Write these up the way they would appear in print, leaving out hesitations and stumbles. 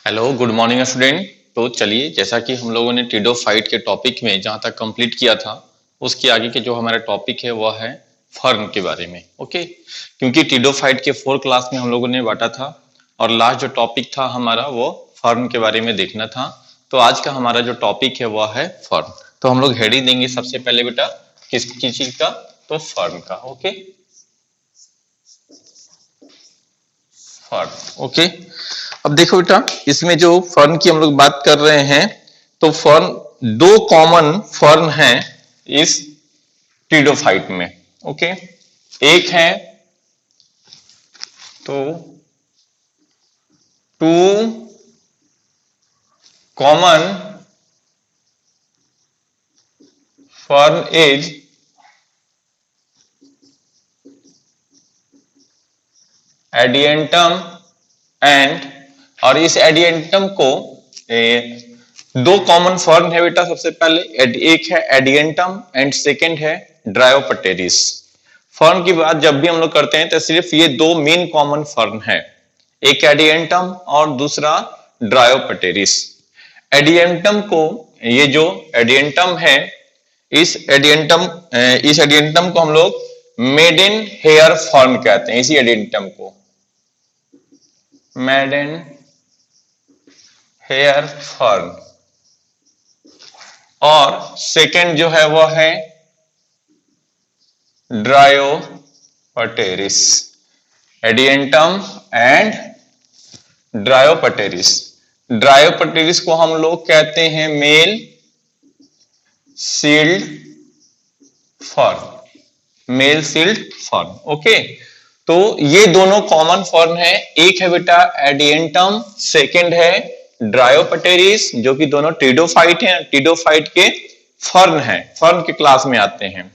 Hello good morning student. तो चलिए, जैसा कि हम लोगों ने टीडोफाइट के टॉपिक में जहां तक कंप्लीट किया था, उसके आगे के जो हमारा टॉपिक है वह है फर्न के बारे में। ओके, क्योंकि टीडोफाइट के 4 क्लास में हम लोगों ने बांटा था और लास्ट जो टॉपिक था हमारा वो फर्न के बारे में देखना था। तो आज का हमारा जो टॉपिक है वह है फर्न। तो हम लोग हेडिंग देंगे सबसे पहले बेटा किस चीज का, तो फर्न का। Okay, fern. ओके, अब देखो बेटा, इसमें जो फर्न की हम लोग बात कर रहे हैं, तो फर्न दो कॉमन फर्न हैं इस टीडोफाइट में। ओके, एक है तो two common fern is adiantum and, और इस एडियंटम को दो कॉमन फर्न है बेटा। सबसे पहले एक है एडियंटम एंड सेकंड है ड्रायोपटेरिस। फर्न की बात जब भी हम लोग करते हैं तो सिर्फ ये दो मेन कॉमन फर्न है, एक एडियंटम और दूसरा ड्रायोपटेरिस। एडियंटम को, ये जो एडियंटम है, इस एडियंटम को हम लोग मेडन हेयर फर्न कहते हैं। इसी एडियंटम को मेडन हेयर फर्न, और सेकंड जो है वो है ड्रायोपटेरिस। Adiantum and ड्रायोपटेरिस। ड्रायोपटेरिस को हम लोग कहते हैं male shield fern, male shield fern. Okay, तो ये दोनों कॉमन फर्न है, एक है बेटा एडियंटम, सेकंड है ड्रायोपटेरिस, जो कि दोनों टीडोफाइट हैं, टीडोफाइट के फर्न हैं, फर्न के क्लास में आते हैं।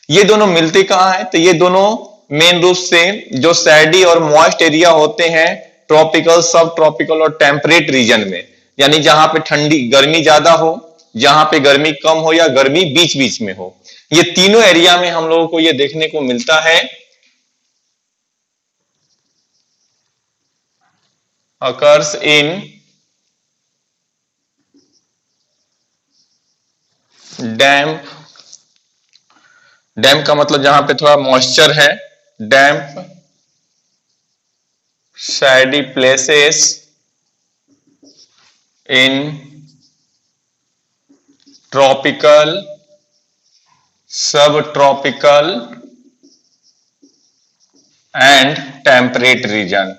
ये दोनों मिलते कहां हैं, तो ये दोनों मेन रूप से जो सैडी और मॉइस्ट एरिया होते हैं, ट्रॉपिकल, सब ट्रॉपिकल और टेम्परेट रीजन में, यानी जहां पे ठंडी गर्मी ज्यादा हो, जहां पे गर्मी कम हो, या गर्मी बीच बीच में हो, ये तीनों एरिया में हम लोगों को ये देखने को मिलता है। occurs in डैम्प, डैम्प का मतलब जहां पे थोड़ा मॉइस्चर है, डैम्प सैडी प्लेसेस इन ट्रॉपिकल, सब tropical and temperate region,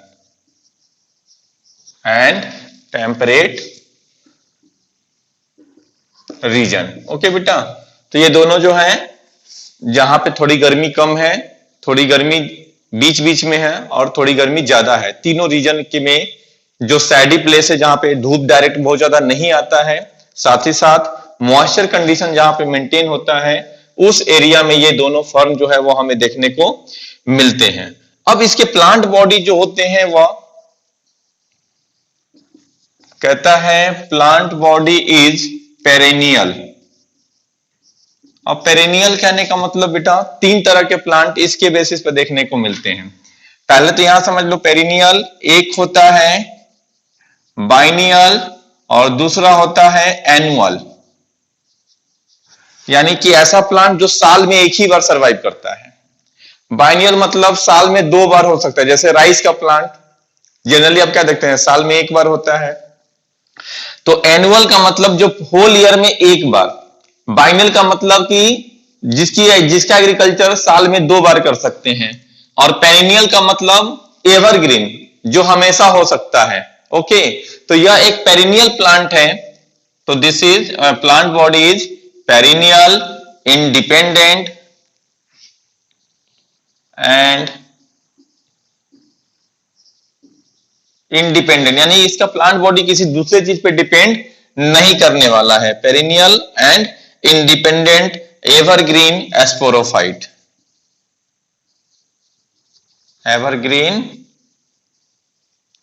and temperate region. Okay बेटा, तो ये दोनों जो हैं, जहां पे थोड़ी गर्मी कम है, थोड़ी गर्मी बीच बीच में है, और थोड़ी गर्मी ज्यादा है, तीनों रीजन के में जो सैडी प्लेस है, जहां पे धूप डायरेक्ट बहुत ज्यादा नहीं आता है, साथ ही साथ मॉइस्चर कंडीशन जहां पे मेंटेन होता है, उस एरिया में ये दोनों फर्न जो है वो हमें देखने को मिलते हैं। अब इसके प्लांट बॉडी जो होते हैं वह कहता है प्लांट बॉडी इज पेरेनियल। अब पेरेनियल कहने का मतलब बेटा, तीन तरह के प्लांट इसके बेसिस पे देखने को मिलते हैं। पहले तो यहां समझ लो पेरिनियल, एक होता है बाइनियल और दूसरा होता है एनुअल, यानी कि ऐसा प्लांट जो साल में एक ही बार सरवाइव करता है। बाइनियल मतलब साल में 2 बार हो सकता है, जैसे राइस का प्लांट जनरली आप क्या देखते हैं, साल में 1 बार होता है। तो एनुअल का मतलब जो होल ईयर में 1 बार, बाइनियल का मतलब कि जिसका एग्रीकल्चर साल में 2 बार कर सकते हैं, और पेरिनियल का मतलब एवरग्रीन, जो हमेशा हो सकता है। ओके, तो यह एक पेरिनियल प्लांट है। तो this is plant body is perennial, independent and independent, यानी इसका प्लांट बॉडी किसी दूसरे चीज पे डिपेंड नहीं करने वाला है। Perennial and independent evergreen sporophyte, evergreen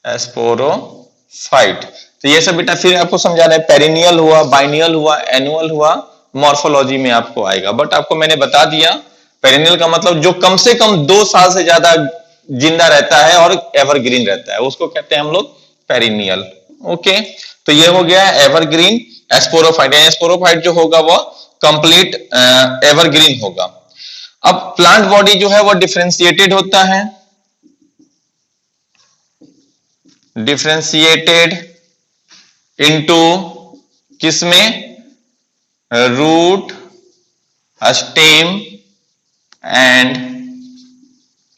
sporophyte. तो ये सब बेटा फिर आपको समझा रहे हैं, पेरिनियल हुआ, बाइनियल हुआ, एनुअल हुआ, मॉर्फोलॉजी में आपको आएगा। बट आपको मैंने बता दिया, पेरिनियल का मतलब जो कम से कम 2 साल से ज्यादा जिंदा रहता है और एवरग्रीन रहता है, उसको कहते हैं हम लोग पेरिनियल। ओके, तो ये हो गया एवरग्रीन स्पोरोफाइट। स्पोरोफाइट जो होगा वो कंप्लीट एवरग्रीन होगा। अब प्लांट बॉडी जो है वो डिफरेंशिएटेड होता है, डिफरेंशिएटेड इनटू किसमें, रूट, स्टेम एंड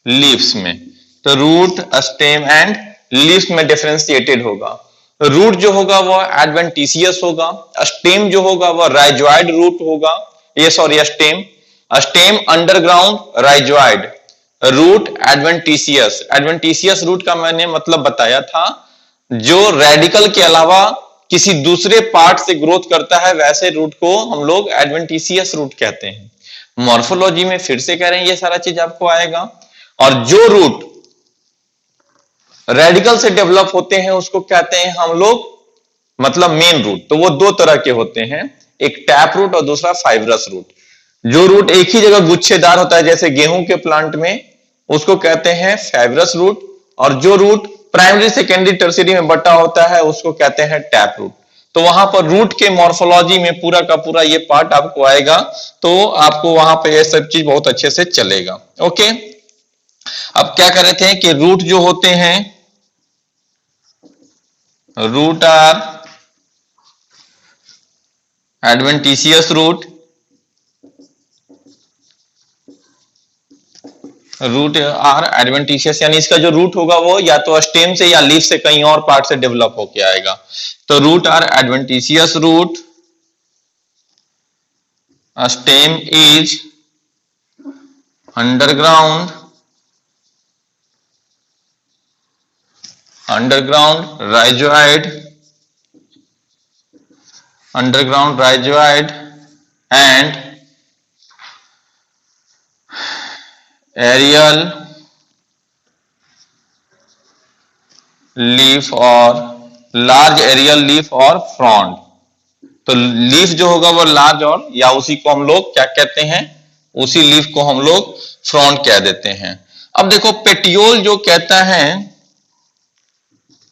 लीव्स में। तो रूट, स्टेम एंड लीव्स में डिफरेंशिएटेड होगा। रूट जो होगा वो एडवेंटिशियस होगा, स्टेम जो होगा वो राइजोइड रूट होगा, ये sorry stem, stem underground rhizoid, root adventitious. Adventitious root का मैंने मतलब बताया था, जो रेडिकल के अलावा किसी दूसरे पार्ट से ग्रोथ करता है, वैसे रूट को हम लोग एडवेंटिशियस रूट कहते हैं। मॉर्फोलॉजी में फिर से कह रहे हैं ये सारा चीज आपको आएगा। और जो रूट रेडिकल से डेवलप होते हैं उसको कहते हैं हम लोग मतलब मेन रूट। तो वो दो तरह के होते हैं, एक टैप रूट और दूसरा फाइब्रस रूट। जो रूट एक ही जगह गुच्छेदार होता है जैसे गेहूं के प्लांट में, उसको कहते हैं फाइब्रस रूट। और जो रूट प्राइमरी, सेकेंडरी, टर्शियरी में बटा होता है उसको कहते हैं टैप रूट। तो वहां पर रूट के मॉर्फोलॉजी में पूरा का पूरा ये पार्ट आपको आएगा, तो आपको वहां पर ये सब चीज बहुत अच्छे से चलेगा। ओके, अब क्या कर रहे थे कि रूट जो होते हैं, root are adventitious root, root are adventitious, यानी इसका जो रूट होगा वो या तो स्टेम से या लीफ से कहीं और पार्ट से डेवलप होके आएगा। तो root are adventitious root, stem is underground rhizoid, underground rhizoid and aerial leaf और large aerial leaf और frond। तो लीफ जो होगा वो लार्ज, और या उसी को हम लोग क्या कहते हैं, उसी लीफ को हम लोग फ्रॉन्ड कह देते हैं। अब देखो पेटियोल जो कहता है,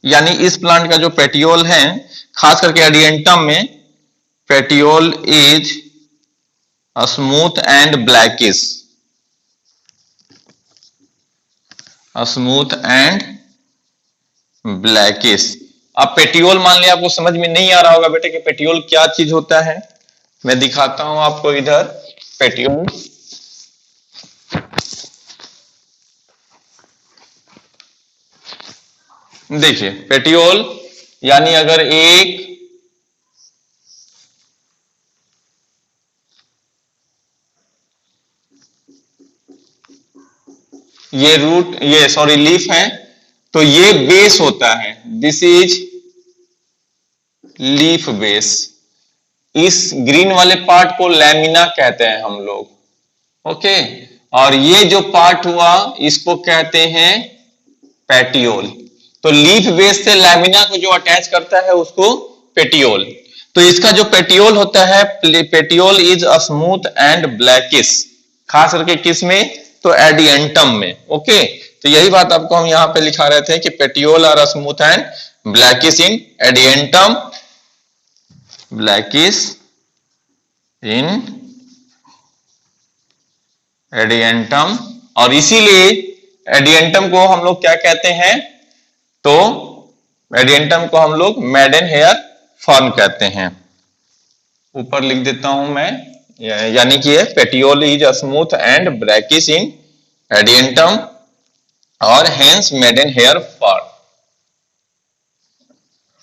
यानी इस प्लांट का जो पेटियोल है, खास करके एडिएंटम में, petiole is smooth and blackish, smooth and blackish. अब पेटियोल मान लिया आपको समझ में नहीं आ रहा होगा बेटे कि पेटियोल क्या चीज होता है। मैं दिखाता हूं आपको इधर पेटियोल। देखिए पेटियोल यानी अगर एक ये रूट, ये सॉरी लीफ है, तो ये बेस होता है, दिस इज लीफ बेस। इस ग्रीन वाले पार्ट को लैमिना कहते हैं हम लोग। ओके, और ये जो पार्ट हुआ इसको कहते हैं पेटियोल। तो लीफ बेस से लैमिना को जो अटैच करता है उसको पेटियोल। तो इसका जो पेटियोल होता है, petiole is smooth and blackish, खास करके किस में, तो एडिएंटम में। ओके, तो यही बात आपको हम यहां पे लिखा रहे थे कि petiole are smooth and blackish in Adiantum, blackish in Adiantum. और इसीलिए एडिएंटम को हम लोग क्या कहते हैं, तो एडिएंटम को हम लोग मेडन हेयर फॉर्म कहते हैं। ऊपर लिख देता हूं मैं, यानी कि petiole is smooth and blackish in Adiantum और hence maiden hair form.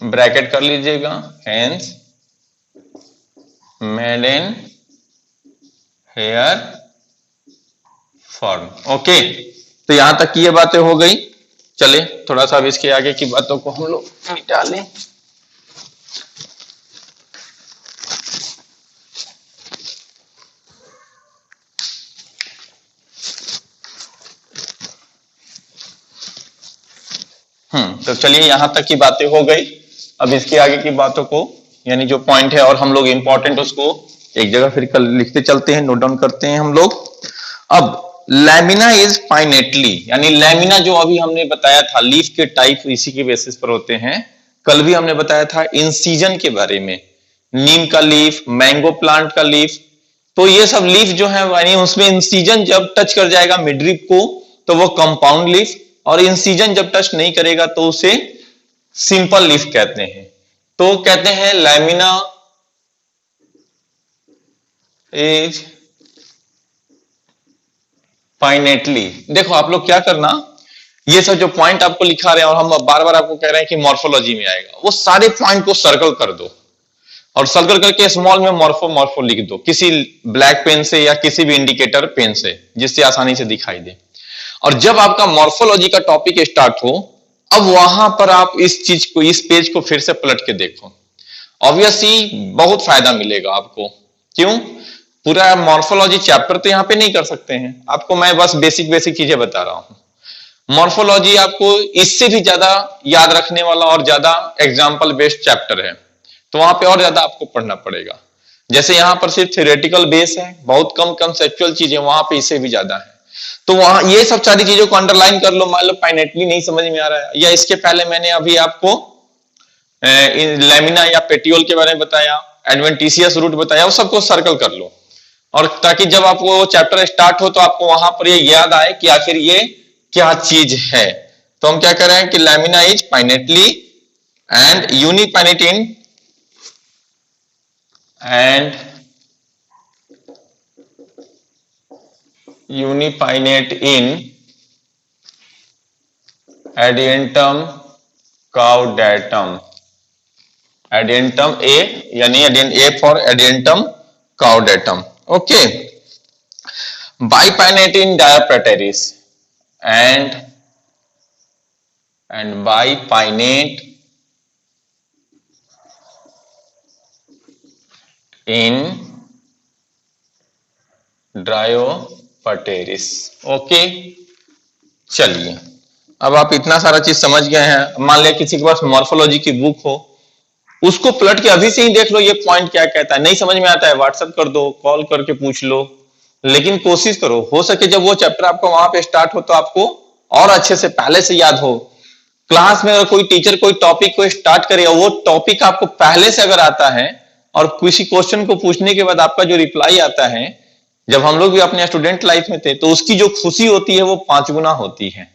Bracket कर लीजिएगा, hence maiden hair form. Okay, तो यहां तक की ये बातें हो गई। चले थोड़ा सा अब इसके आगे की बातों को हम लोग मिटा लें। तो चलिए यहां तक की बातें हो गई। अब इसके आगे की बातों को, यानी जो पॉइंट है और हम लोग इंपॉर्टेंट, उसको एक जगह फिर कल लिखते चलते हैं, नोट डाउन करते हैं हम लोग। अब लैमिना इज फाइनेटली, यानी लैमिना जो अभी हमने बताया था, लीफ के टाइप इसी के बेसिस पर होते हैं। कल भी हमने बताया था इंसीजन के बारे में, नीम का लीफ, मैंगो प्लांट का लीफ। तो ये सब लीफ जो है यानी उसमें इंसीजन जब टच कर जाएगा मिडरिप को तो वो कंपाउंड लीफ, और इंसीजन जब टच नहीं करेगा तो उसे सिंपल लीफ कहते हैं। तो कहते हैं लैमिना इज फाइनेटली। देखो आप लोग क्या करना, ये सब जो पॉइंट आपको लिखा रहे हैं और हम बार बार आपको कह रहे हैं कि मॉर्फोलॉजी में आएगा, वो सारे पॉइंट को सर्कल कर दो और सर्कल करके स्मॉल में मॉर्फो मॉर्फो लिख दो किसी ब्लैक पेन से या किसी भी इंडिकेटर पेन से, जिससे आसानी से दिखाई दे। और जब आपका मॉर्फोलॉजी का टॉपिक स्टार्ट हो, अब वहां पर आप इस चीज को, इस पेज को फिर से पलट के देखो। ऑब्वियसली बहुत फायदा मिलेगा आपको। क्यों? पूरा मॉर्फोलॉजी चैप्टर तो यहां पे नहीं कर सकते हैं, आपको मैं बस बेसिक बेसिक चीजें बता रहा हूं। मॉर्फोलॉजी आपको इससे भी ज्यादा याद रखने वाला और ज्यादा एग्जाम्पल बेस्ड चैप्टर है, तो वहां पे और ज्यादा आपको पढ़ना पड़ेगा। जैसे यहां पर सिर्फ थ्योरेटिकल बेस है, बहुत कम कंसेप्चुअल चीजें, वहां पे इससे भी ज्यादा है। तो वहां ये सब सारी चीजों को अंडरलाइन कर लो। मान लो फाइनेटली नहीं समझ में आ रहा है, या इसके पहले मैंने अभी आपको लेमिना या पेटियोल के बारे में बताया, एडवेंटिशियस रूट बताया, वो सबको सर्कल कर लो, और ताकि जब आपको चैप्टर स्टार्ट हो तो आपको वहां पर ये याद आए कि आखिर ये क्या चीज है। तो हम क्या कर रहे हैं कि lamina is pinnately and unipinnate in and unipinnate in adyentum caudatum। adyentum A यानी A for adyentum caudatum। Okay, bipinnate in Diopteris and bipinnate in Dryopateris। Okay, चलिए अब आप इतना सारा चीज समझ गए हैं। मान लिया किसी के पास मॉर्फोलॉजी की बुक हो, उसको पलट के अभी से ही देख लो ये पॉइंट क्या कहता है। नहीं समझ में आता है व्हाट्सएप कर दो, कॉल करके पूछ लो, लेकिन कोशिश करो हो सके जब वो चैप्टर आपका वहां पे स्टार्ट हो तो आपको और अच्छे से पहले से याद हो। क्लास में अगर कोई टीचर कोई टॉपिक को स्टार्ट करे और वो टॉपिक आपको पहले से अगर आता है और किसी क्वेश्चन को पूछने के बाद आपका जो रिप्लाई आता है, जब हम लोग भी अपने स्टूडेंट लाइफ में थे तो उसकी जो खुशी होती है वो 5 गुना होती है।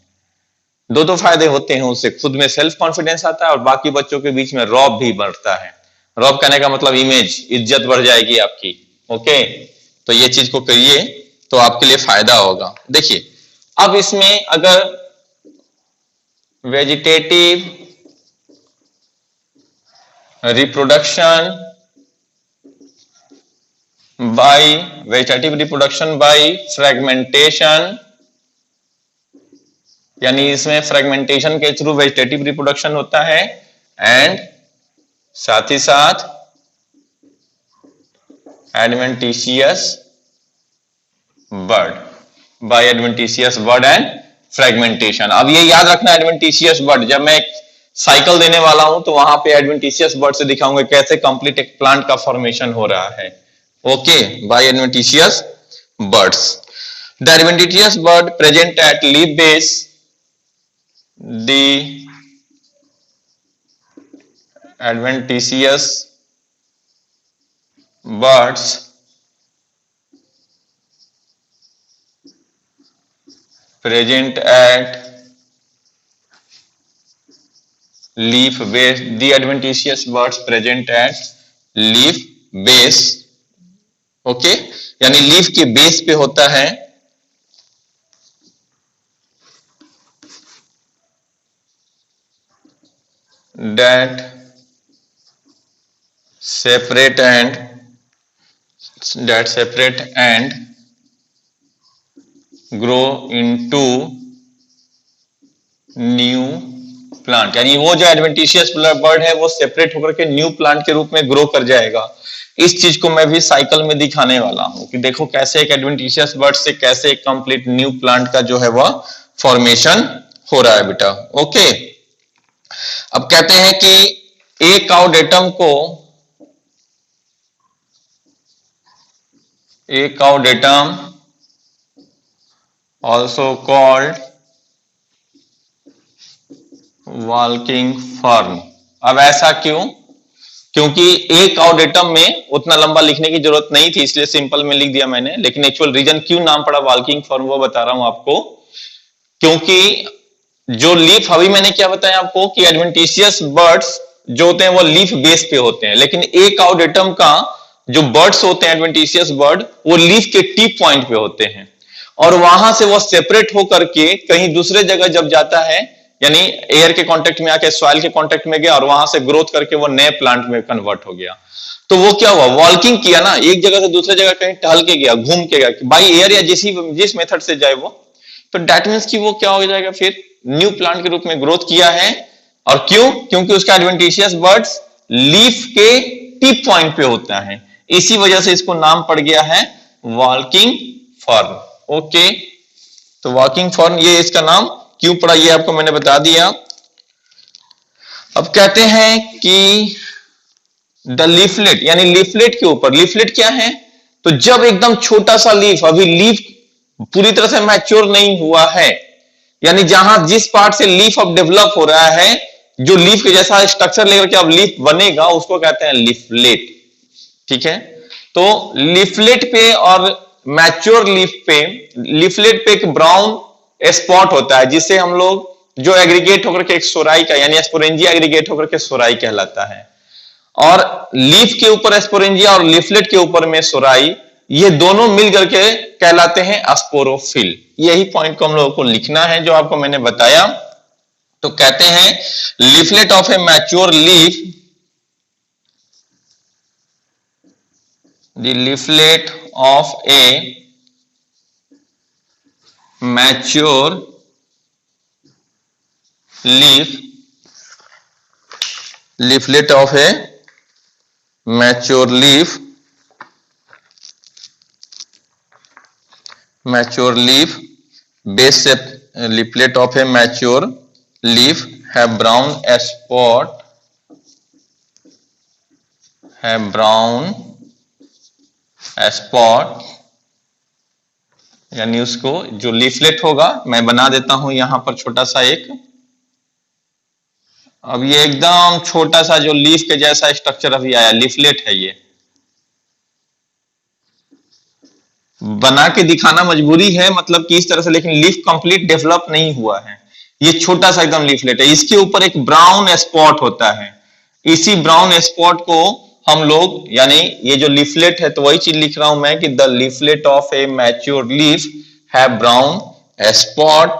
दो फायदे होते हैं उससे, खुद में सेल्फ कॉन्फिडेंस आता है और बाकी बच्चों के बीच में रौब भी बढ़ता है। रौब कहने का मतलब इमेज, इज्जत बढ़ जाएगी आपकी। ओके, तो ये चीज को करिए तो आपके लिए फायदा होगा। देखिए अब इसमें अगर वेजिटेटिव रिप्रोडक्शन बाय फ्रेगमेंटेशन, यानी इसमें फ्रेगमेंटेशन के थ्रू वेजिटेटिव रिप्रोडक्शन होता है, एंड साथ ही साथ adventitious bird, by adventitious bird and fragmentation. अब ये याद रखना एडवेंटिशियस बर्ड, जब मैं एक साइकिल देने वाला हूं तो वहां पे एडवेंटिशियस बर्ड से दिखाऊंगा कैसे कंप्लीट एक प्लांट का फॉर्मेशन हो रहा है। Okay, by adventitious birds. The adventitious bird present at leaf base, the adventitious birds present at leaf base, the adventitious birds present at leaf base। Okay, यानी leaf के बेस पे होता है, that separate and grow into new plant. यानी वो जो adventitious bird है वो सेपरेट होकर के न्यू प्लांट के रूप में ग्रो कर जाएगा। इस चीज को मैं भी साइकिल में दिखाने वाला हूं कि देखो कैसे एक एडवेंटिशियस बर्ड से कैसे एक कंप्लीट न्यू प्लांट का जो है वह फॉर्मेशन हो रहा है बेटा। ओके, अब कहते हैं कि एक काउडेटम also called walking fern। अब ऐसा क्यों? क्योंकि एक और डेटम में उतना लंबा लिखने की जरूरत नहीं थी, इसलिए सिंपल में लिख दिया मैंने। लेकिन एक्चुअल रीजन क्यों नाम पड़ा वाल्किंग फॉर्म वो बता रहा हूं आपको। क्योंकि जो लीफ, अभी मैंने क्या बताया आपको कि एडवेंटिशियस बर्ड्स जो होते हैं वो लीफ बेस पे होते हैं, लेकिन एक और डेटम का जो बर्ड्स होते हैं एडवेंटिशियस बर्ड, वो लीफ के टिप पॉइंट पे होते हैं, और वहां से वो सेपरेट होकर के कहीं दूसरे जगह जब जाता है, यानी एयर के कांटेक्ट में आके सॉइल के कांटेक्ट में गया और वहां से ग्रोथ करके वो नए प्लांट में कन्वर्ट हो गया। तो वो क्या हुआ, वॉल्किंग किया ना, एक जगह से दूसरे जगह कहीं टहल के गया, घूम के गया बाई एयर या जिस मेथड से जाए वो, तो दैट मीन्स कि वो क्या हो जाएगा, फिर न्यू प्लांट के रूप में ग्रोथ किया है। और क्यों? क्योंकि उसका एडवेंटिशियस बर्ड्स लीफ के टिप पॉइंट पे होता है, इसी वजह से इसको नाम पड़ गया है वॉल्किंग फर्न। ओके, तो वॉकिंग फॉर्न ये इसका नाम क्यों पड़ा ये आपको मैंने बता दिया। अब कहते हैं कि द लीफलेट, यानी लीफलेट के ऊपर, लीफलेट क्या है, तो जब एकदम छोटा सा लीफ, अभी लीफ पूरी तरह से मैच्योर नहीं हुआ है, यानी जहां जिस पार्ट से लीफ अब डेवलप हो रहा है, जो लीफ के जैसा स्ट्रक्चर लेकर के अब लीफ बनेगा, उसको कहते हैं लीफलेट। ठीक है, तो लीफलेट पे और मैच्योर लीफ पे, लीफलेट पे एक ब्राउन स्पॉट होता है, जिसे हम लोग, जो एग्रीगेट होकर के एक सोराई का, यानी स्पोरेंजिया एग्रीगेट होकर के सोराई कहलाता है। और लीफ के ऊपर स्पोरेंजिया और लीफलेट के ऊपर में सोराई, ये दोनों मिल करके कहलाते हैं स्पोरोफिल। यही पॉइंट को हम लोगों को लिखना है जो आपको मैंने बताया। तो कहते हैं leaflet of a mature leaf, the leaflet of a mature leaf, leaflet of a mature leaf, mature leaf, base shape leaflet of a mature leaf have brown spot, have brown spot, यानी उसको जो leaflet होगा, मैं बना देता हूं यहां पर छोटा सा एक, अब ये एकदम छोटा सा जो लीफ के जैसा स्ट्रक्चर अभी आया, लीफलेट है ये, बना के दिखाना मजबूरी है, मतलब कि इस तरह से, लेकिन लीफ कंप्लीट डेवलप नहीं हुआ है, ये छोटा सा एकदम लीफलेट है, इसके ऊपर एक ब्राउन स्पॉट होता है, इसी ब्राउन स्पॉट को हम लोग, यानी ये जो लीफलेट है, तो वही चीज लिख रहा हूं मैं कि the leaflet of a mature leaf have brown spot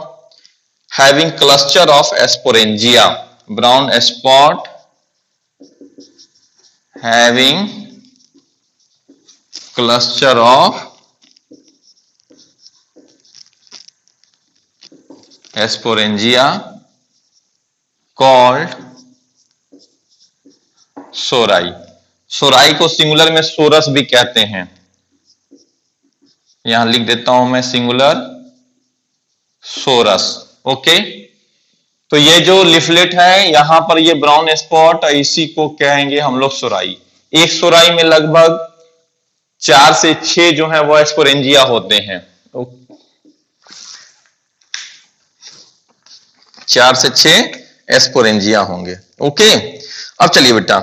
having cluster of sporangia, brown spot having cluster of sporangia called sori. Sori को सिंगुलर में सोरस भी कहते हैं, यहां लिख देता हूं मैं सिंगुलर सोरस। ओके, तो ये जो लिफलेट है, यहां पर ये ब्राउन स्पॉट, इसी को कहेंगे हम लोग सोराई। एक सोराई में लगभग 4 से 6 जो है वो एस्पोरेंजिया होते हैं, 4 से 6 एस्पोरेंजिया होंगे। ओके, अब चलिए बेटा,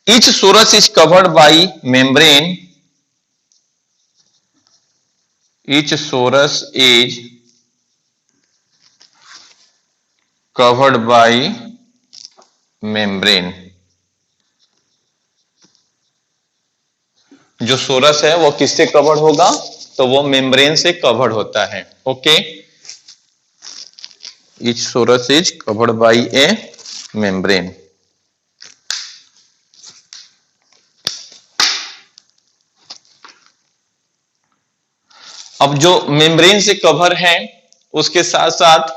each sorus is covered by membrane, each sorus is covered by membrane, जो सोरस है वो किससे कवर्ड होगा, तो वो मेम्ब्रेन से कवर्ड होता है। Okay, each sorus is covered by a membrane. अब जो मेम्ब्रेन से कवर है, उसके साथ साथ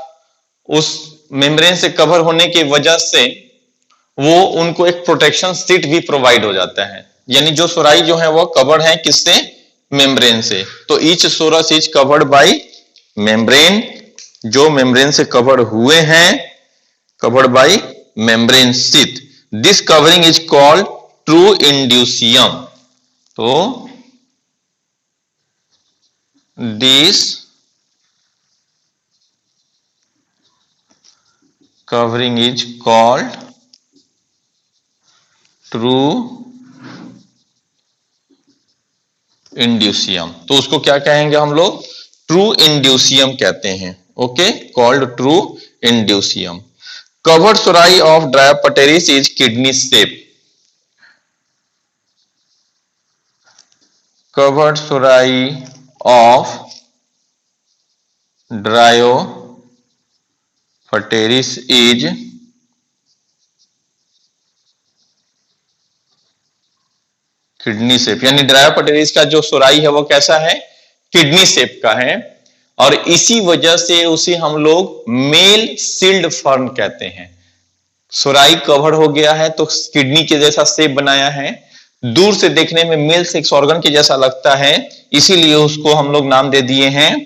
उस मेम्ब्रेन से कवर होने की वजह से वो उनको एक प्रोटेक्शन शीट भी प्रोवाइड हो जाता है, यानी जो सोराई जो है वो कवर्ड है किससे, मेम्ब्रेन से। तो each sorus is covered by membrane, जो मेम्ब्रेन से कवर्ड हुए हैं, covered by membrane sheet, this covering is called true indusium. तो this covering is called true indusium. तो उसको क्या कहेंगे हम लोग? ट्रू इंड्यूसियम कहते हैं। Okay, called true indusium. Covered sori of Dryopteris is kidney shape. Covered sori of Dryopteris is kidney shape, यानी ड्रायोपटेरिस का जो सोराई है वो कैसा है? किडनी शेप का है। और इसी वजह से उसे हम लोग मेल सील्ड फर्न कहते हैं। सोराई कवर हो गया है तो किडनी के जैसा शेप बनाया है, दूर से देखने में मेल सेक्स ऑर्गन के जैसा लगता है, इसीलिए उसको हम लोग नाम दे दिए हैं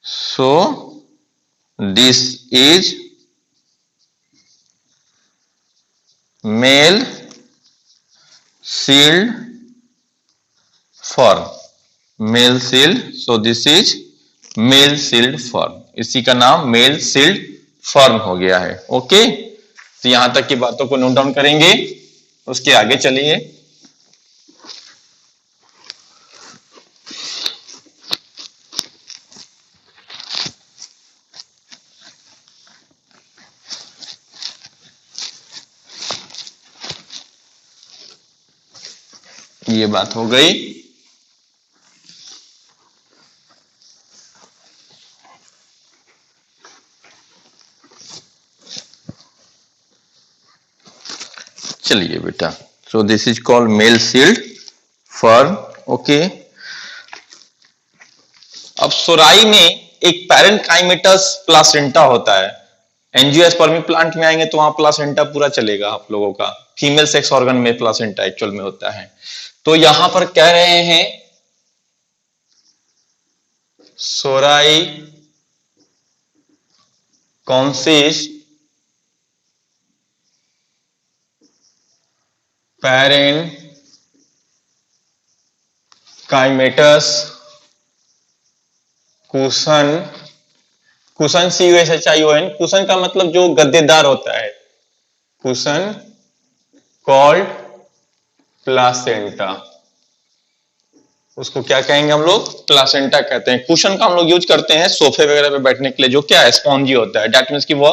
so this is male shield fern. Male shield, so this is male shield fern. इसी का नाम मेल सील्ड फर्न हो गया है। ओके, तो यहां तक की बातों को नोट डाउन करेंगे, उसके आगे चलिए। ये बात हो गई। चलिए बेटा, so this is called male shield fern. Okay, अब सोराई में एक पैरेन्काइमेटस प्लासेंटा होता है। एंजियोस्पर्मी प्लांट में आएंगे तो वहां प्लासेंटा पूरा चलेगा आप लोगों का। फीमेल सेक्स ऑर्गन में प्लासेंटा एक्चुअल में होता है। तो यहां पर कह रहे हैं सोराई consists parenchymatous cushion, cushion CUSHION, cushion का मतलब जो गद्देदार होता है, कुशन कॉल्ड प्लासेंटा। उसको क्या कहेंगे हम लोग? प्लासेंटा कहते हैं। कुशन का हम लोग यूज करते हैं सोफे वगैरह पे बैठने के लिए, जो क्या है स्पॉन्जी होता है। दैट मींस कि वो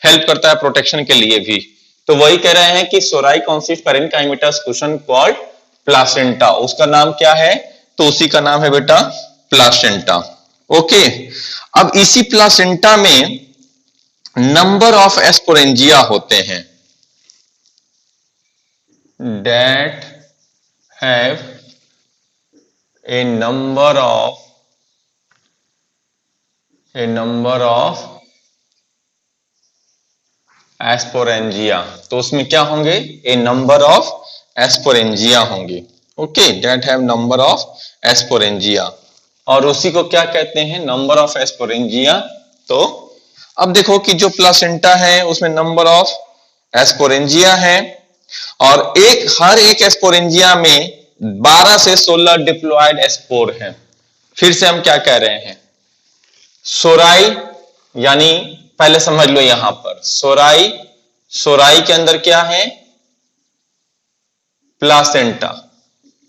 हेल्प करता है प्रोटेक्शन के लिए भी। तो वही कह रहे हैं कि sori consist parenchymatous cushion called placenta. उसका नाम क्या है? तो उसी का नाम है बेटा प्लासेंटा। ओके, अब इसी प्लासेंटा में नंबर ऑफ एस्पोरेंजिया होते हैं that have a number of sporangia. तो उसमें क्या होंगे? ए नंबर ऑफ एस्पोरेंजिया होंगे। Okay, that have number of sporangia. और उसी को क्या कहते हैं? Number of sporangia. तो अब देखो कि जो प्लासेंटा है उसमें नंबर ऑफ एस्पोरेंजिया है, और हर एक एस्पोरेंजिया में 12 से 16 डिप्लॉयड स्पोर है। फिर से हम क्या कह रहे हैं? सोराई, यानी पहले समझ लो यहां पर सोराई, सोराई के अंदर क्या है? प्लासेंटा।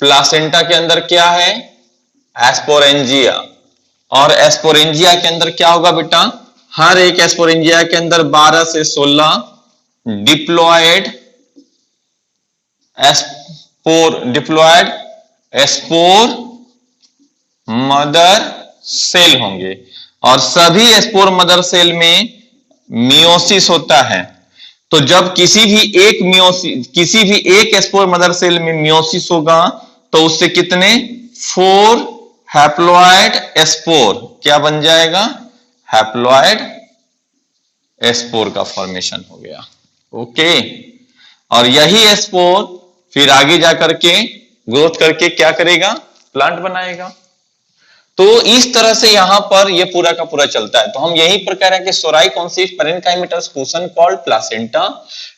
प्लासेंटा के अंदर क्या है? एस्पोरेंजिया। और एस्पोरेंजिया के अंदर क्या होगा बेटा? हर एक एस्पोरेंजिया के अंदर 12 से 16 diploid diploid spore mother cell होंगे। और सभी स्पोर मदर सेल में मियोसिस होता है। तो जब किसी भी एक स्पोर मदर सेल में मियोसिस होगा तो उससे कितने? 4 हैप्लॉयड स्पोर क्या बन जाएगा? हैप्लॉयड स्पोर का फॉर्मेशन हो गया। ओके, और यही स्पोर फिर आगे जाकर के ग्रोथ करके क्या करेगा? प्लांट बनाएगा। तो इस तरह से यहां पर ये पूरा का पूरा चलता है। तो हम यहीं पर कह रहे हैं कि sori consist parenchymatous cushion called placenta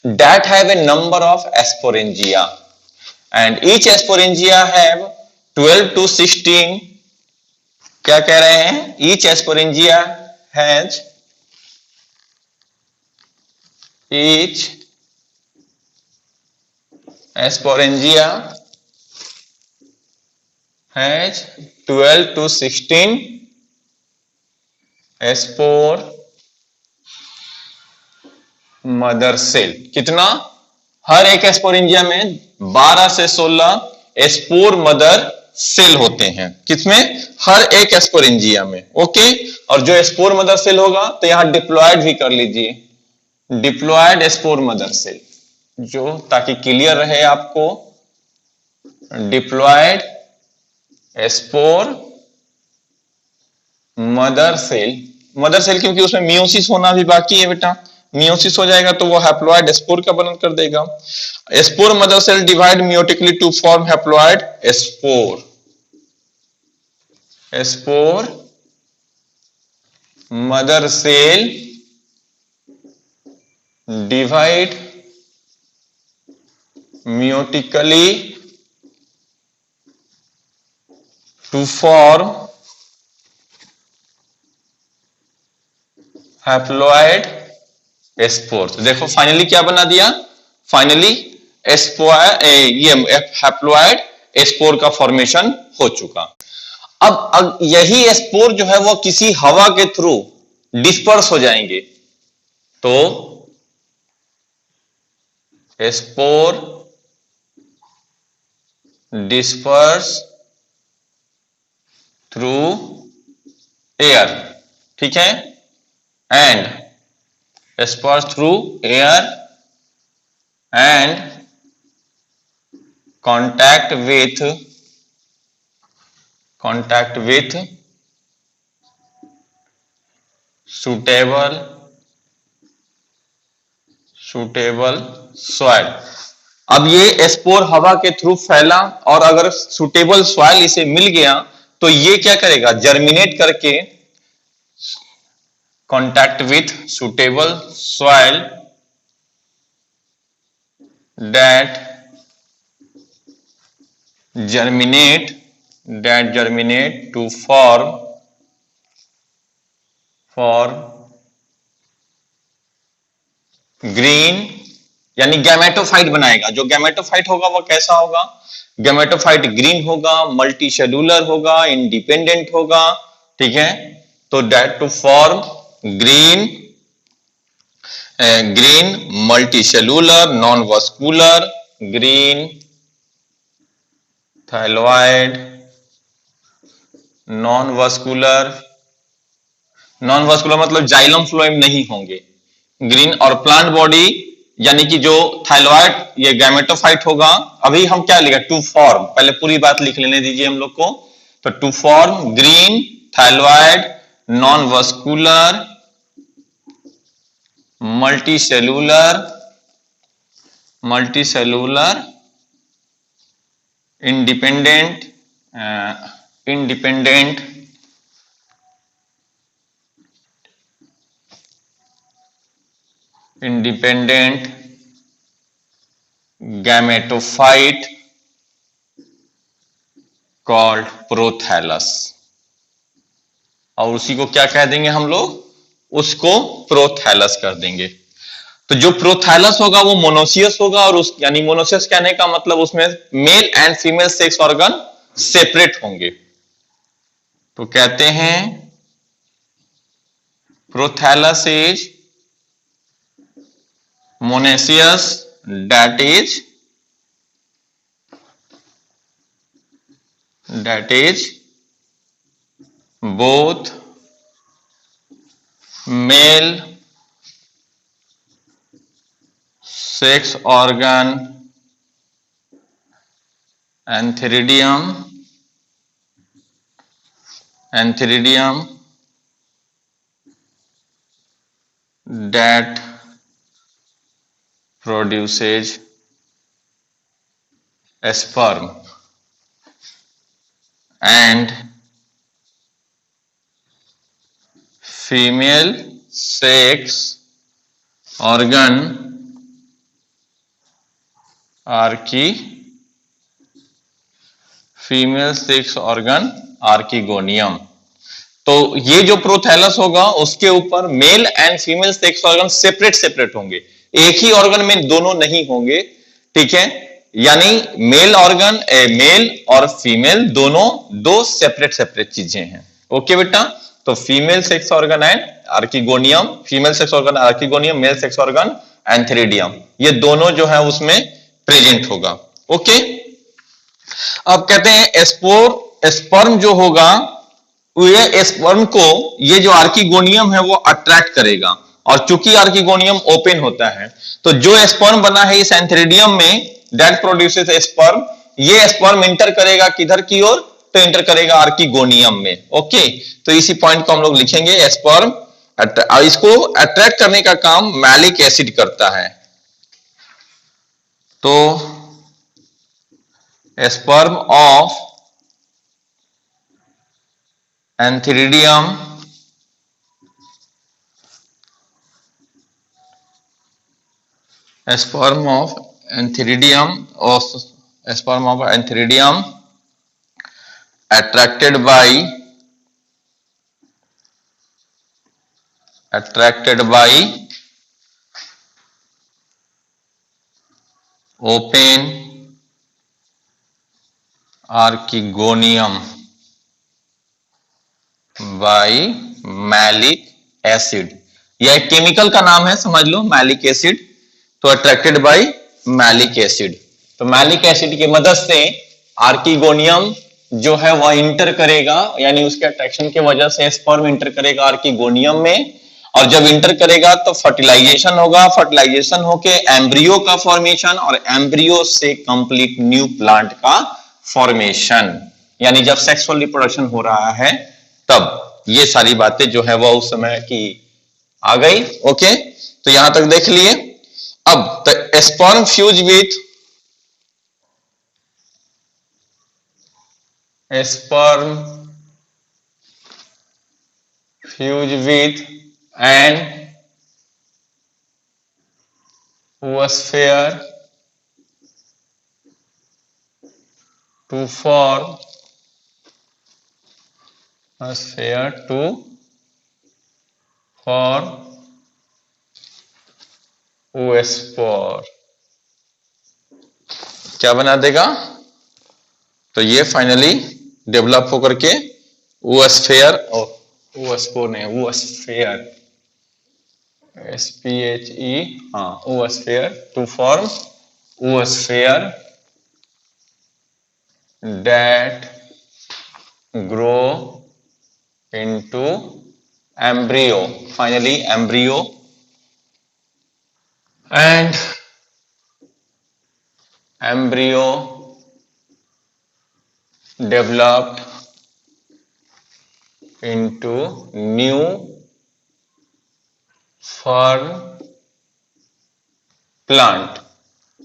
that have a number of sporangia and each sporangia have 12 to 16, क्या कह रहे हैं? Each sporangia has each sporangia has 12 to 16 spore mother cell. कितना? हर एक एस्पोरेंजिया में 12 से 16 एस्पोर मदर सेल होते हैं। किसमें? हर एक एस्पोरेंजिया में। ओके, और जो एस्पोर मदर सेल होगा तो यहां डिप्लॉयड भी कर लीजिए, डिप्लॉयड एस्पोर मदर सेल, जो ताकि क्लियर रहे आपको। Diploid spore mother cell, mother cell क्योंकि उसमें मियोसिस होना भी बाकी है बेटा। मियोसिस हो जाएगा तो वो हैप्लॉयड स्पोर का वर्णन कर देगा। Spore mother cell divide meiotically to form haploid spore. Spore mother cell divide meiotically to form haploid spore. तो देखो फाइनली क्या बना दिया? फाइनली ये हैप्लॉयड स्पोर का फॉर्मेशन हो चुका। अब यही स्पोर जो है वो किसी हवा के थ्रू डिस्पर्स हो जाएंगे, तो स्पोर डिस्पर्स थ्रू एयर, ठीक है, and disperse through air and contact with suitable soil। अब ये स्पोर हवा के थ्रू फैला और अगर सुटेबल सॉइल इसे मिल गया तो ये क्या करेगा? जर्मिनेट करके contact with suitable soil that germinate to form green, यानी गैमेटोफाइट बनाएगा। जो गैमेटोफाइट होगा वो कैसा होगा? गैमेटोफाइट ग्रीन होगा, मल्टी सेलुलर होगा, इंडिपेंडेंट होगा, ठीक है। तो that to form green multicellular non vascular green thalloid non vascular मतलब जाइलम फ्लोएम नहीं होंगे। ग्रीन और प्लांट बॉडी यानी कि जो थाइलॉइड ये गैमेटोफाइट होगा। अभी हम क्या लिखा? टू फॉर्म, पहले पूरी बात लिख लेने दीजिए हम लोग को। तो to form green thalloid non vascular multicellular independent gametophyte called prothallus. और उसी को क्या कह देंगे हम लोग? उसको प्रोथैलस कर देंगे। तो जो प्रोथैलस होगा वो मोनोसियस होगा, और उस यानी मोनोसियस कहने का मतलब उसमें male and female sex organ separate होंगे। तो कहते हैं prothallus is monoecious that is both male sex organ antheridium that produces sperm and female sex organ archegonium. तो ये जो प्रोथैलस होगा उसके ऊपर male and female sex organ separate होंगे, एक ही ऑर्गन में दोनों नहीं होंगे, ठीक है। यानी मेल और फीमेल दोनों दो सेपरेट सेपरेट चीजें हैं। ओके बेटा, तो female sex organ and archegonium, female sex organ archegonium, male sex organ antheridium, ये दोनों जो है उसमें प्रेजेंट होगा। ओके, अब कहते हैं स्पर्म जो होगा, ये स्पर्म को ये जो आर्किगोनियम है वो अट्रैक्ट करेगा, और चूंकि आर्किगोनियम ओपन होता है तो जो स्पर्म बना है इस एंथेरिडियम में, दैट प्रोड्यूसेस स्पर्म, ये स्पर्म इंटर करेगा किधर की ओर, तो इंटर करेगा आर्किगोनियम में। ओके, तो इसी पॉइंट को हम लोग लिखेंगे, स्पर्म इसको अट्रैक्ट करने का काम मैलिक एसिड करता है। तो sperm of antheridium sperm of antheridium or sperm of antheridium attracted by open archegonium by malic acid, यह केमिकल का नाम है, समझ लो, मैलिक एसिड। तो अट्रैक्टेड बाय मैलिक एसिड, तो मैलिक एसिड की मदद से आर्किगोनियम जो है वह इंटर करेगा, यानी उसके अट्रैक्शन की वजह से स्पर्म इंटर करेगा आर्किगोनियम में, और जब इंटर करेगा तो फर्टिलाइजेशन होगा, फर्टिलाइजेशन होके एम्ब्रियो का फॉर्मेशन, और एम्ब्रियो से कंप्लीट न्यू प्लांट का फॉर्मेशन, यानी जब सेक्सुअल रिप्रोडक्शन हो रहा है तब ये सारी बातें जो है वह उस समय की आ गई। ओके, तो यहां तक देख लिए। अब the sperm fuse with an oosphere to form a sphere to form oospore, क्या बना देगा, तो ये फाइनली डेवलप होकर के oosphere, oospore नहीं, oosphere, SPHE, हाँ, oosphere to form oosphere that grow into embryo, finally embryo, and embryo developed into new form plant.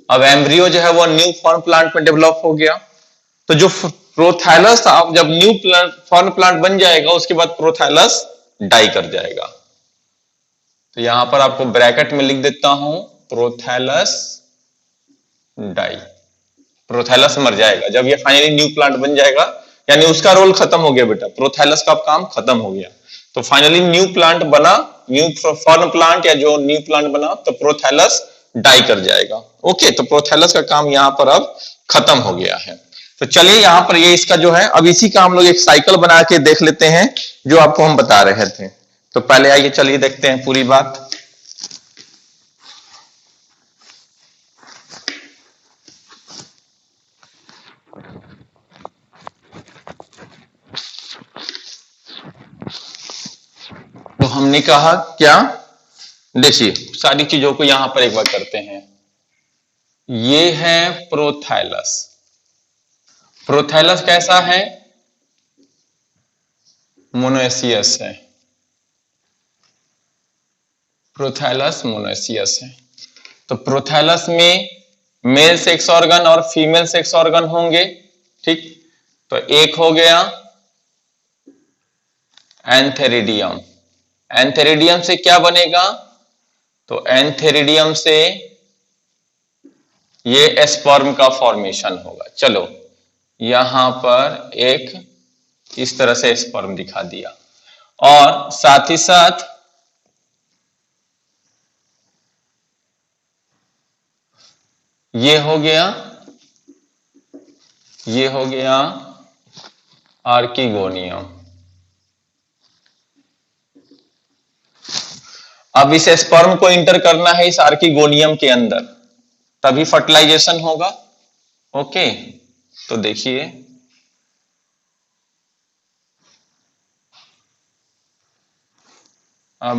अब एम्ब्रियो जो है वो न्यू फॉर्म प्लांट में डेवलप हो गया, तो जो प्रोथैलस था, जब न्यू फॉर्म प्लांट बन जाएगा उसके बाद प्रोथैलस डाई कर जाएगा। तो यहां पर आपको ब्रैकेट में लिख देता हूं, प्रोथैलस डाई, प्रोथैलस मर जाएगा जब ये फाइनली न्यू प्लांट बन जाएगा, यानी उसका रोल खत्म हो गया बेटा, प्रोथैलस का काम खत्म हो गया। तो फाइनली न्यू प्लांट बना, न्यू फॉर्म प्लांट या जो न्यू प्लांट बना, तो प्रोथैलस डाई कर जाएगा। ओके, तो प्रोथैलस का काम यहां पर अब खत्म हो गया है। तो चलिए यहां पर ये इसका जो है, अब इसी का हम लोग एक साइकिल बना के देख लेते हैं जो आपको हम बता रहे थे। तो पहले आइए चलिए देखते हैं पूरी बात। तो हमने कहा क्या, देखिए सारी चीजों को यहां पर एक बार करते हैं। ये है प्रोथैलस, प्रोथैलस कैसा है, मोनोएसियस है, प्रोथैलस मोनोएसियस है। तो प्रोथैलस में मेल सेक्स ऑर्गन और फीमेल सेक्स ऑर्गन होंगे, ठीक। तो एक हो गया एंथेरिडियम, एंथेरिडियम से क्या बनेगा, तो एंथेरिडियम से ये स्पर्म का फॉर्मेशन होगा। चलो यहां पर एक इस तरह से स्पर्म दिखा दिया, और साथ ही साथ ये हो गया ये हो गया आर्किगोनियम। अब इस स्पर्म को इंटर करना है इस आर्किगोनियम के अंदर, तभी फर्टिलाइजेशन होगा। ओके, तो देखिए अब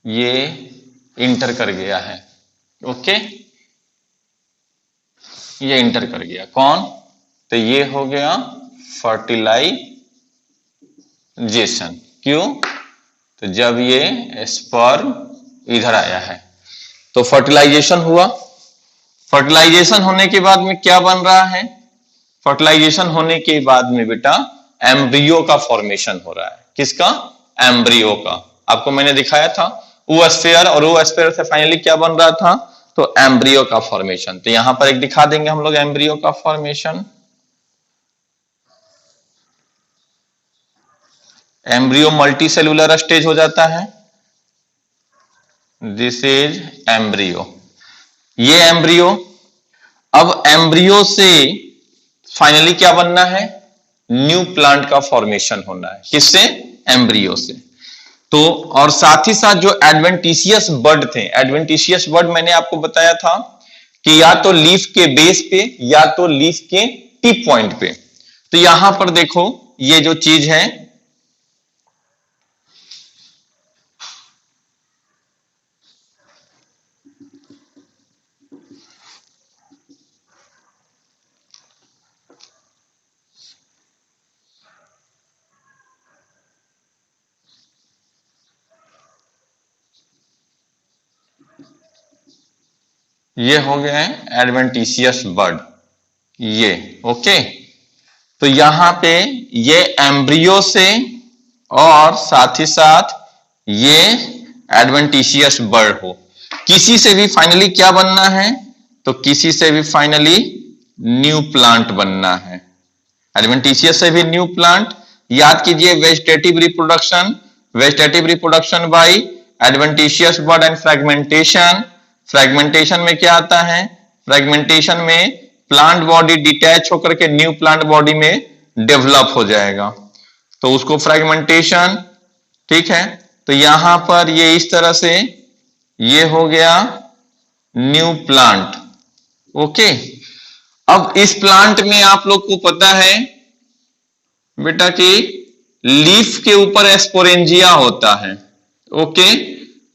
ये इंटर कर गया है। ओके, ये इंटर कर गया कौन, तो ये हो गया फर्टिलाइजेशन। क्यों, तो जब ये स्पर्म इधर आया है तो फर्टिलाइजेशन हुआ। फर्टिलाइजेशन होने के बाद में क्या बन रहा है, फर्टिलाइजेशन होने के बाद में बेटा एम्ब्रियो का फॉर्मेशन हो रहा है। किसका, एम्ब्रियो का। आपको मैंने दिखाया था oosphere, और oosphere से फाइनली क्या बन रहा था, तो एम्ब्रियो का फॉर्मेशन। तो यहां पर एक दिखा देंगे हम लोग एम्ब्रियो का formation. Embryo multi cellular stage हो जाता है, दिस इज एम्ब्रियो। ये एम्ब्रियो, अब एम्ब्रियो से फाइनली क्या बनना है, न्यू प्लांट का फॉर्मेशन होना है। किससे, एम्ब्रियो से। तो और साथ ही साथ जो एडवेंटिशियस बड थे, एडवेंटिशियस बड मैंने आपको बताया था कि या तो लीफ के बेस पे या तो लीफ के टिप पॉइंट पे। तो यहां पर देखो ये जो चीज है, ये हो गया है एडवेंटिशियस बड, ये। ओके, तो यहां पे ये एम्ब्रियो से और साथ ही साथ ये एडवेंटिशियस बर्ड हो, किसी से भी फाइनली क्या बनना है, तो किसी से भी फाइनली न्यू प्लांट बनना है। एडवेंटिशियस से भी न्यू प्लांट। याद कीजिए vegetative reproduction, vegetative reproduction by adventitious bird and fragmentation. Fragmentation में क्या आता है, फ्रेगमेंटेशन में प्लांट बॉडी डिटैच होकर के न्यू प्लांट बॉडी में डेवलप हो जाएगा, तो उसको फ्रेगमेंटेशन। ठीक है, तो यहां पर ये इस तरह से ये हो गया न्यू प्लांट। ओके, अब इस प्लांट में आप लोग को पता है बेटा कि लीफ के ऊपर एस्पोरेंजिया होता है। ओके,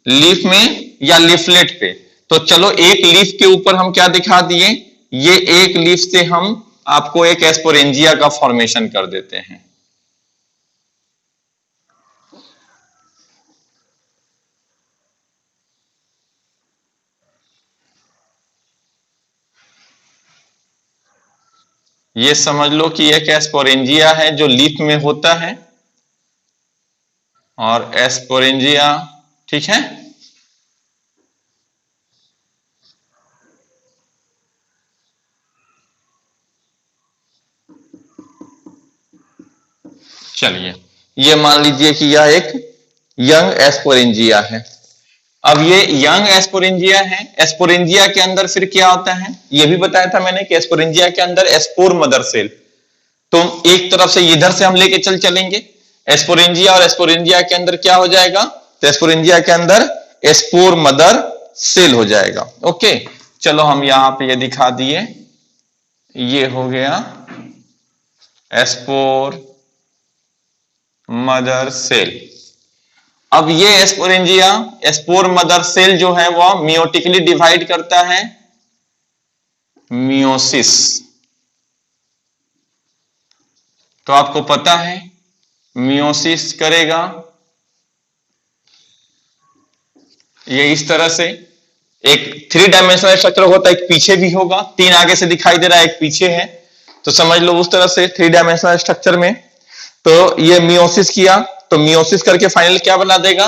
लीफ में या लीफलेट पे। तो चलो एक लीफ के ऊपर हम क्या दिखा दिए, ये एक लीफ से हम आपको एक एस्पोरेंजिया का फॉर्मेशन कर देते हैं। ये समझ लो कि एक एस्पोरेंजिया है जो लीफ में होता है, और एस्पोरेंजिया, ठीक है। चलिए, ये मान लीजिए कि यह एक यंग एस्पोरेंजिया है। अब ये यंग एस्पोरेंजिया है, एस्पोरेंजिया के अंदर फिर क्या होता है, ये भी बताया था मैंने कि एस्पोरेंजिया के अंदर एस्पोर मदर सेल। तो एक तरफ से इधर से हम लेके चलेंगे एस्पोरेंजिया, और एस्पोरेंजिया के अंदर क्या हो जाएगा, तो एस्पोरेंजिया के अंदर एस्पोर मदर सेल हो जाएगा। ओके, चलो हम यहां पे ये दिखा दिए, ये हो गया एस्पोर मदर सेल। अब ये एस्पोरेंजिया, एस्पोर मदर सेल जो है वह मियोटिकली डिवाइड करता है, मियोसिस। तो आपको पता है मियोसिस करेगा ये इस तरह से, एक 3 डायमेंशनल स्ट्रक्चर होता है, एक पीछे भी होगा, 3 आगे से दिखाई दे रहा है, एक पीछे है, तो समझ लो उस तरह से 3 डायमेंशनल स्ट्रक्चर में। तो ये मियोसिस किया, तो मियोसिस करके फाइनल क्या बना देगा,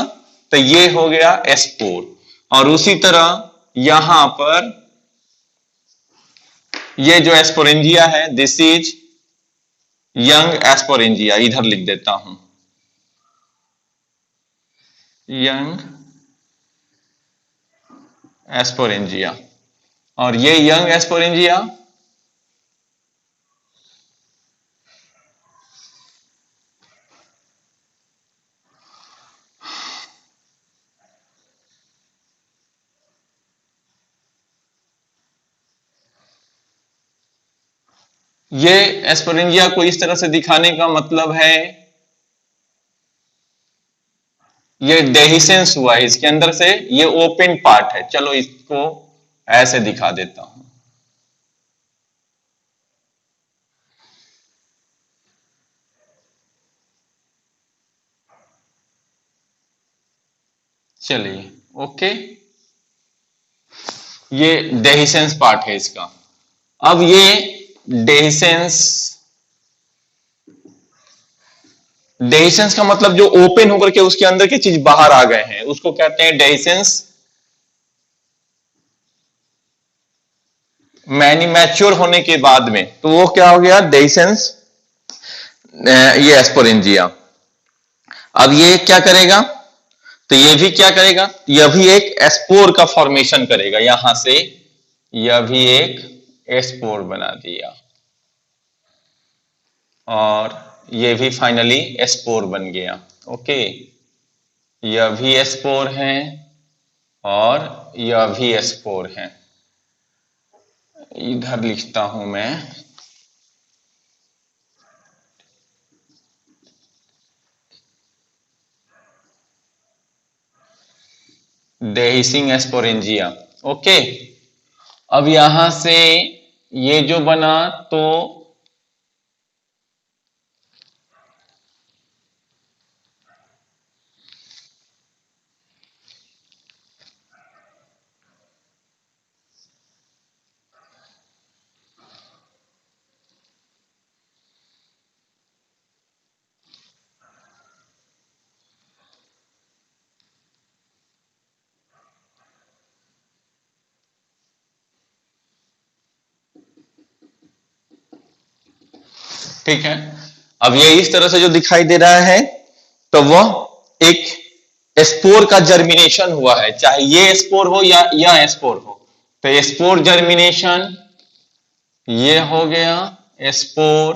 तो ये हो गया एस्पोर। और उसी तरह यहां पर ये जो एस्पोरेंजिया है, दिस इज यंग एस्पोरेंजिया, इधर लिख देता हूं यंग एस्पोरेंजिया। और ये यंग एस्पोरेंजिया ये एस्पोरेंजिया को इस तरह से दिखाने का मतलब है ये डेहिसेंस हुआ है इसके अंदर से, ये ओपन पार्ट है। चलो इसको ऐसे दिखा देता हूं। चलिए ओके, ये डेहिसेंस पार्ट है इसका। अब ये डेहिसेंस, डेहिसेंस का मतलब जो ओपन होकर के उसके अंदर की चीज बाहर आ गए हैं उसको कहते हैं डेहिसेंस। मैच्योर होने के बाद में तो वो क्या हो गया, डेहिसेंस, ये एस्पोरेंजिया। अब ये क्या करेगा, तो ये भी क्या करेगा, यह भी एक एस्पोर का फॉर्मेशन करेगा। यहां से यह भी एक एस्पोर बना दिया और ये भी फाइनली एस्पोर बन गया। ओके, यह भी एस्पोर है और यह भी एस्पोर है। इधर लिखता हूं मैं, डेहिसिंग एस्पोरेंजिया। ओके, अब यहां से ये जो बना तो ठीक है। अब ये इस तरह से जो दिखाई दे रहा है तो वह एक स्पोर का जर्मिनेशन हुआ है, चाहे ये स्पोर हो या यह स्पोर हो। तो स्पोर जर्मिनेशन ये हो गया, स्पोर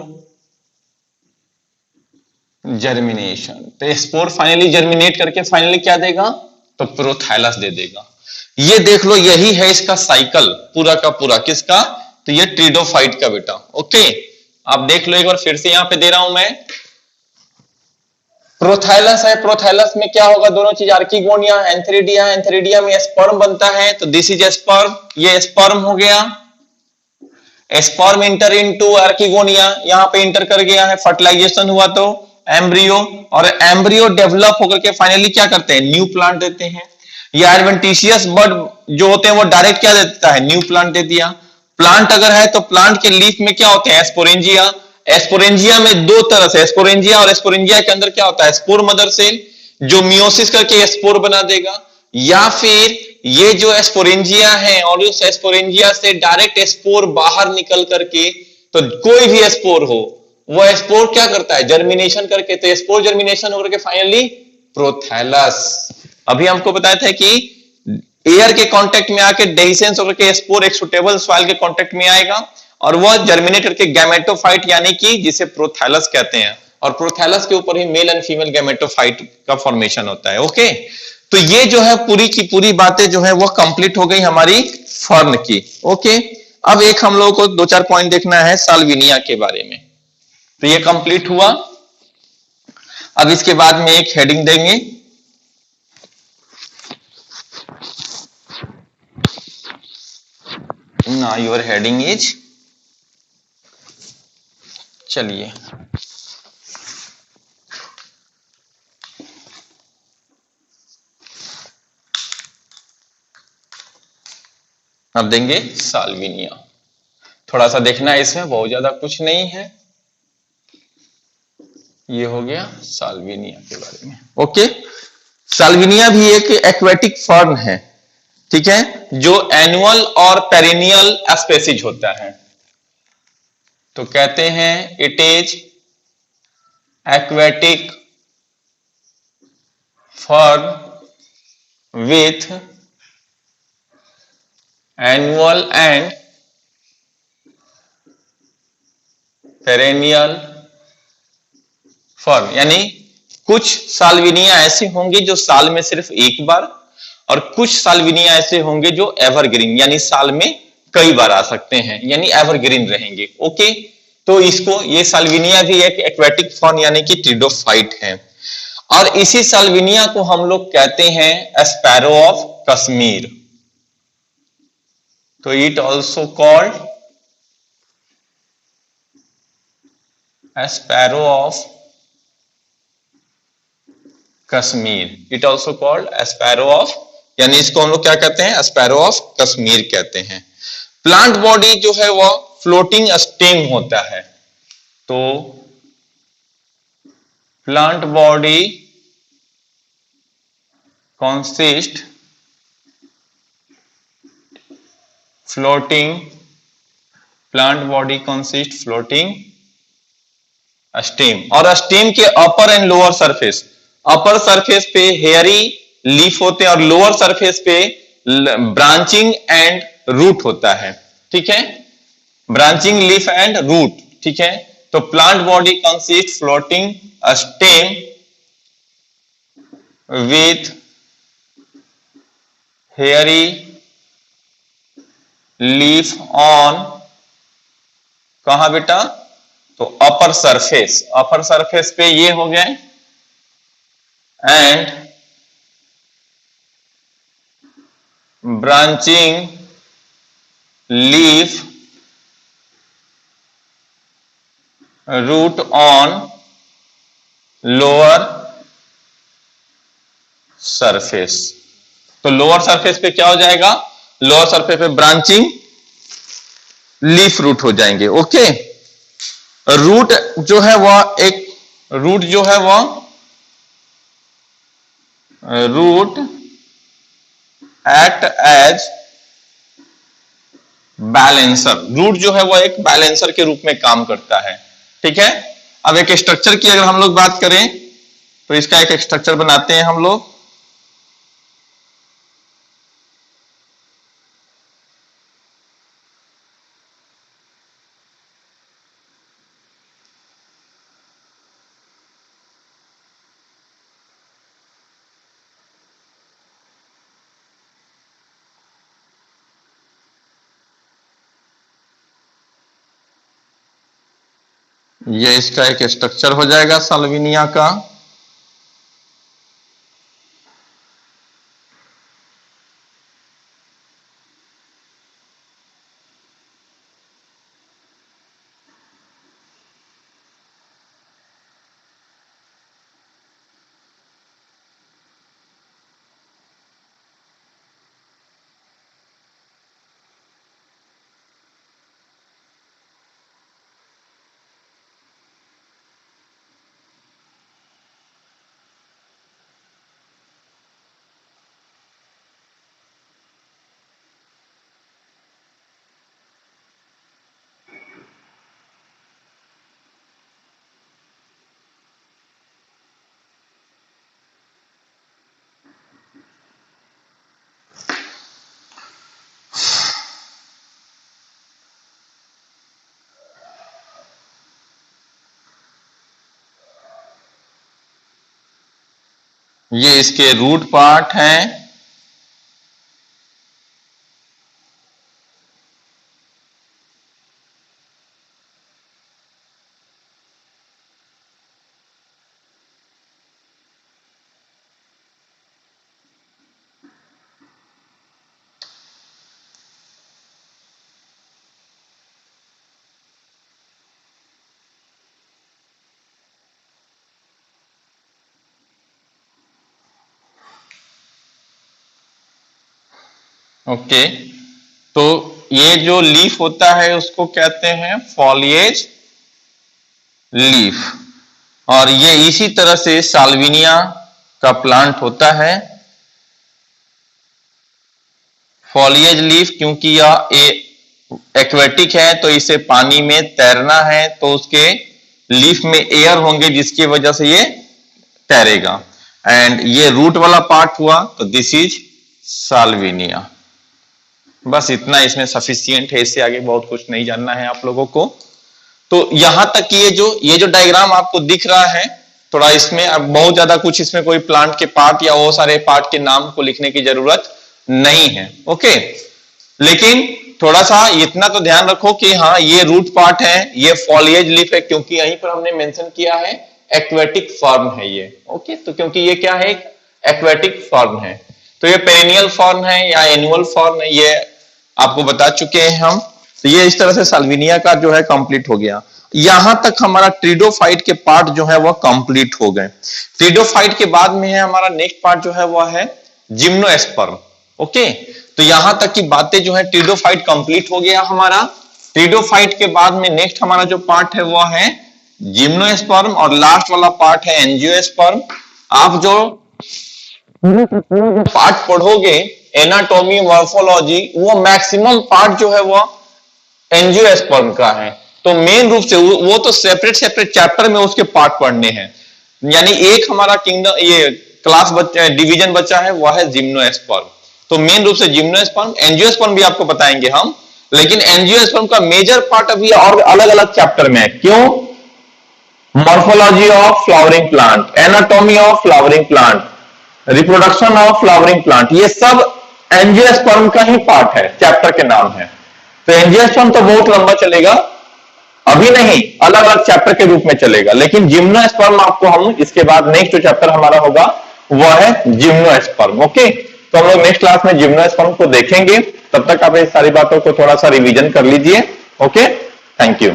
जर्मिनेशन। तो स्पोर फाइनली जर्मिनेट करके फाइनली क्या देगा, तो प्रोथैलस दे देगा। ये देख लो, यही है इसका साइकिल पूरा का पूरा। किसका, तो ये ट्रिडोफाइट का बेटा। ओके, आप देख लो एक बार फिर से यहां पे दे रहा हूं मैं। प्रोथाइलस है, प्रोथाइलस में क्या होगा, दोनों चीज आर्किगोनिया, एंथेरिडिया, एंथेरिडिया में स्पर्म बनता है तो दिस इज स्पर्म, ये स्पर्म हो गया। स्पर्म इंटर इनटू आर्किगोनिया, यहां पे इंटर कर गया है, फर्टिलाइजेशन हुआ तो एम्ब्रियो, और एम्ब्रियो डेवलप होकर के फाइनली क्या करते हैं, न्यू प्लांट देते हैं। ये एडवेंटिशियस बर्ड जो होते हैं वो डायरेक्ट क्या देता है, न्यू प्लांट दे दिया। प्लांट अगर है तो प्लांट के लीफ में क्या होते हैं, स्पोरेंजिया। स्पोरेंजिया में दो तरह से, स्पोरेंजिया और स्पोरेंजिया के अंदर क्या होता है, स्पोर मदर सेल जो मियोसिस करके स्पोर बना देगा, या फिर ये जो स्पोरेंजिया है और उस स्पोरेंजिया से डायरेक्ट स्पोर बाहर निकल करके, तो कोई भी स्पोर हो वो स्पोर क्या करता है, जर्मिनेशन करके, तो स्पोर जर्मिनेशन होकर के फाइनली प्रोथैलस। अभी हमको बताया था कि एयर के कांटेक्ट में आके डेहिसेंस होकर के स्पोर एक सुटेबल सॉइल के कांटेक्ट में आएगा और वह जर्मिनेट करके गैमेटोफाइट यानी कि जिसे प्रोथैलस कहते हैं, और प्रोथैलस के ऊपर ही मेल एंड फीमेल गैमेटोफाइट का फॉर्मेशन होता है। ओके, तो ये जो है पूरी की पूरी बातें जो है वो कंप्लीट हो गई हमारी फर्न की। ओके, अब एक हम लोगों को दो चार पॉइंट देखना है साल्विनिया के बारे में। तो ये कंप्लीट हुआ। अब इसके बाद में एक हेडिंग देंगे, ना योर हेडिंग इज, चलिए अब देंगे साल्विनिया। थोड़ा सा देखना है इसमें, बहुत ज्यादा कुछ नहीं है। ये हो गया साल्विनिया के बारे में। ओके, साल्विनिया भी एक एक्वेटिक फर्न है, ठीक है, जो एनुअल और पेरिनियल स्पेसीज होता है। तो कहते हैं it is aquatic fern with annual and perennial fern, यानी कुछ साल्विनिया ऐसे होंगे जो साल में सिर्फ एक बार, और कुछ साल्विनिया ऐसे होंगे जो एवरग्रीन यानी साल में कई बार आ सकते हैं, यानी एवरग्रीन रहेंगे। ओके, तो इसको, ये साल्विनिया भी एक एक्वेटिक फॉर्न यानी कि ट्रिडोफाइट है। और इसी साल्विनिया को हम लोग कहते हैं एस्पैरो ऑफ कश्मीर। तो it also called sparrow of Kashmir. It also called sparrow of, यानी इसको हम लोग क्या कहते हैं, एस्पैरो ऑफ कश्मीर कहते हैं। प्लांट बॉडी जो है वह फ्लोटिंग स्टेम होता है। तो plant body consist floating, plant body consist floating stem, और स्टेम के upper and lower surface, upper surface पे हेयरी लीफ होते हैं और लोअर सरफेस पे ब्रांचिंग एंड रूट होता है। ठीक है, ब्रांचिंग लीफ एंड रूट। ठीक है, तो plant body consist floating stem with hairy leaf on, कहां बेटा, तो अपर सरफेस, अपर सरफेस पे ये हो गए, and branching leaf root on lower surface. तो लोअर सरफेस पे क्या हो जाएगा, लोअर सरफेस पे ब्रांचिंग लीफ रूट हो जाएंगे। ओके, रूट जो है वह एक, रूट जो है वह, root act as balancer, root जो है वह एक बैलेंसर के रूप में काम करता है। ठीक है, अब एक स्ट्रक्चर की अगर हम लोग बात करें तो इसका एक स्ट्रक्चर बनाते हैं हम लोग। ये इसका एक स्ट्रक्चर हो जाएगा साल्विनिया का। ये इसके रूट पार्ट हैं, ओके। तो ये जो लीफ होता है उसको कहते हैं फॉलिएज लीफ, और ये इसी तरह से साल्विनिया का प्लांट होता है, फॉलिएज लीफ। क्योंकि यह एक्वेटिक है तो इसे पानी में तैरना है, तो उसके लीफ में एयर होंगे जिसकी वजह से ये तैरेगा। एंड ये रूट वाला पार्ट हुआ, तो दिस इज साल्विनिया। बस इतना इसमें सफिशियंट है, इससे आगे बहुत कुछ नहीं जानना है आप लोगों को। तो यहां तक कि ये जो डायग्राम आपको दिख रहा है, थोड़ा इसमें अब बहुत ज्यादा कुछ इसमें कोई प्लांट के पार्ट या वो सारे पार्ट के नाम को लिखने की जरूरत नहीं है। ओके, लेकिन थोड़ा सा इतना तो ध्यान रखो कि हाँ ये रूट पार्ट है, ये फॉलिएज लीफ है, क्योंकि यहीं पर हमने मेंशन किया है एक्वेटिक फॉर्म है ये। ओके, तो क्योंकि ये क्या है, एक्वेटिक फॉर्म है, तो ये पेरेनियल फॉर्म है या एनुअल फॉर्म है, ये आपको बता चुके हैं हम। तो ये इस तरह से साल्विनिया का जो है कंप्लीट हो गया। यहां तक हमारा ट्रिडोफाइट के पार्ट जो है वह कंप्लीट हो गए। ट्रिडोफाइट के बाद में है हमारा नेक्स्ट पार्ट जो है वह है जिम्नोस्पर्म। ओके, तो यहां तक की बातें जो है ट्रिडोफाइट कंप्लीट हो गया हमारा। ट्रिडोफाइट के बाद में नेक्स्ट हमारा जो पार्ट है वह है जिम्नोस्पर्म, और लास्ट वाला पार्ट है एंजियोस्पर्म। आप जो पार्ट पढ़ोगे एनाटॉमी मॉर्फोलॉजी, वो मैक्सिमम पार्ट जो है वो एंजियोस्पर्म का है। तो मेन रूप से वो तो सेपरेट सेपरेट चैप्टर में उसके पार्ट पढ़ने हैं, यानी एक हमारा किंगडम ये क्लास बच्चा डिवीजन बचा है वह है जिम्नोस्पर्म। तो मेन रूप से जिम्नोस्पर्म, एंजियोस्पर्म भी आपको बताएंगे हम, लेकिन एंजियोस्पर्म का मेजर पार्ट अभी और अलग अलग चैप्टर में है। क्यों? Morphology of flowering plant, anatomy of flowering plant, reproduction of flowering plant, ये सब एंजियोस्पर्म का ही पार्ट है, चैप्टर के नाम है। तो एंजियोस्पर्म तो बहुत लंबा चलेगा, अभी नहीं, अलग अलग चैप्टर के रूप में चलेगा, लेकिन जिम्नोस्पर्म आपको हम इसके बाद नेक्स्ट जो चैप्टर हमारा होगा वह है जिम्नोस्पर्म। ओके, तो हम लोग नेक्स्ट क्लास में जिम्नोस्पर्म को देखेंगे। तब तक आप इस सारी बातों को थोड़ा सा रिवीजन कर लीजिए। Okay, thank you.